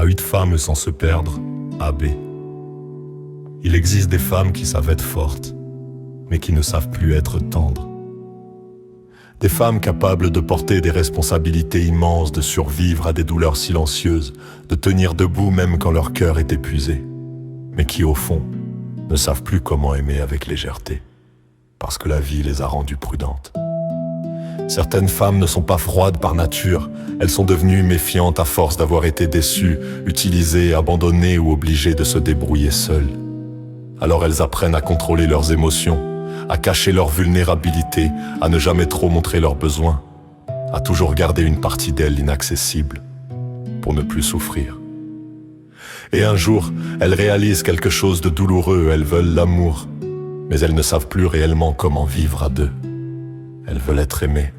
à une femme sans se perdre, AB. Il existe des femmes qui savent être fortes, mais qui ne savent plus être tendres. Des femmes capables de porter des responsabilités immenses, de survivre à des douleurs silencieuses, de tenir debout même quand leur cœur est épuisé, mais qui au fond ne savent plus comment aimer avec légèreté, parce que la vie les a rendues prudentes. Certaines femmes ne sont pas froides par nature, elles sont devenues méfiantes à force d'avoir été déçues, utilisées, abandonnées ou obligées de se débrouiller seules. Alors elles apprennent à contrôler leurs émotions, à cacher leur vulnérabilité, à ne jamais trop montrer leurs besoins, à toujours garder une partie d'elles inaccessible, pour ne plus souffrir. Et un jour, elles réalisent quelque chose de douloureux, elles veulent l'amour, mais elles ne savent plus réellement comment vivre à deux. Elles veulent être aimées,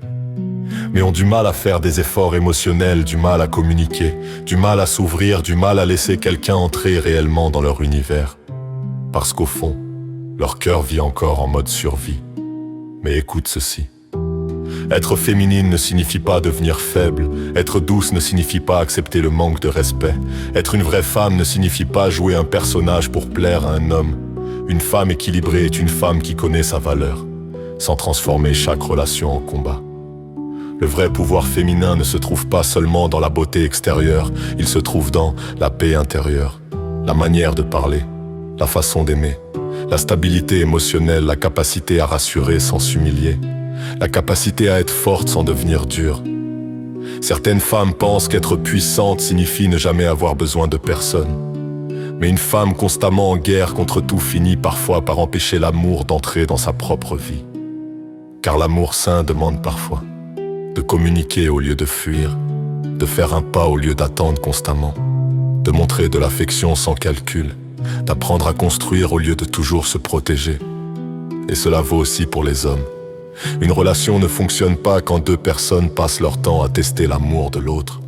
mais ont du mal à faire des efforts émotionnels, du mal à communiquer, du mal à s'ouvrir, du mal à laisser quelqu'un entrer réellement dans leur univers. Parce qu'au fond, leur cœur vit encore en mode survie. Mais écoute ceci. Être féminine ne signifie pas devenir faible. Être douce ne signifie pas accepter le manque de respect. Être une vraie femme ne signifie pas jouer un personnage pour plaire à un homme. Une femme équilibrée est une femme qui connaît sa valeur, sans transformer chaque relation en combat. Le vrai pouvoir féminin ne se trouve pas seulement dans la beauté extérieure, il se trouve dans la paix intérieure, la manière de parler, la façon d'aimer, la stabilité émotionnelle, la capacité à rassurer sans s'humilier, la capacité à être forte sans devenir dure. Certaines femmes pensent qu'être puissante signifie ne jamais avoir besoin de personne. Mais une femme constamment en guerre contre tout finit parfois par empêcher l'amour d'entrer dans sa propre vie. Car l'amour sain demande parfois de communiquer au lieu de fuir, de faire un pas au lieu d'attendre constamment, de montrer de l'affection sans calcul, d'apprendre à construire au lieu de toujours se protéger. Et cela vaut aussi pour les hommes. Une relation ne fonctionne pas quand deux personnes passent leur temps à tester l'amour de l'autre.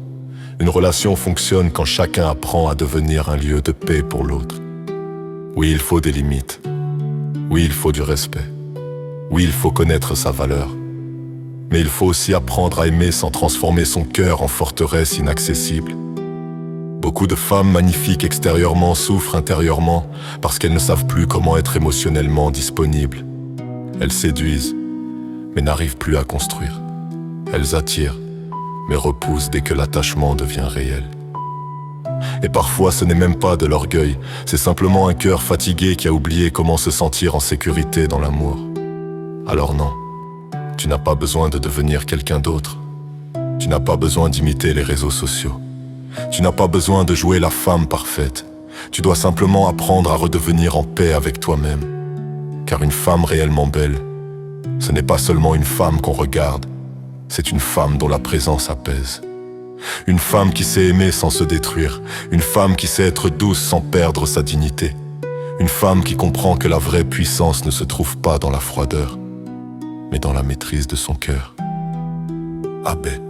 Une relation fonctionne quand chacun apprend à devenir un lieu de paix pour l'autre. Oui, il faut des limites. Oui, il faut du respect. Oui, il faut connaître sa valeur. Mais il faut aussi apprendre à aimer sans transformer son cœur en forteresse inaccessible. Beaucoup de femmes magnifiques extérieurement souffrent intérieurement parce qu'elles ne savent plus comment être émotionnellement disponibles. Elles séduisent, mais n'arrivent plus à construire. Elles attirent, mais repoussent dès que l'attachement devient réel. Et parfois ce n'est même pas de l'orgueil, c'est simplement un cœur fatigué qui a oublié comment se sentir en sécurité dans l'amour. Alors non, tu n'as pas besoin de devenir quelqu'un d'autre. Tu n'as pas besoin d'imiter les réseaux sociaux. Tu n'as pas besoin de jouer la femme parfaite. Tu dois simplement apprendre à redevenir en paix avec toi-même. Car une femme réellement belle, ce n'est pas seulement une femme qu'on regarde, c'est une femme dont la présence apaise. Une femme qui sait aimer sans se détruire. Une femme qui sait être douce sans perdre sa dignité. Une femme qui comprend que la vraie puissance ne se trouve pas dans la froideur, mais dans la maîtrise de son cœur. AB.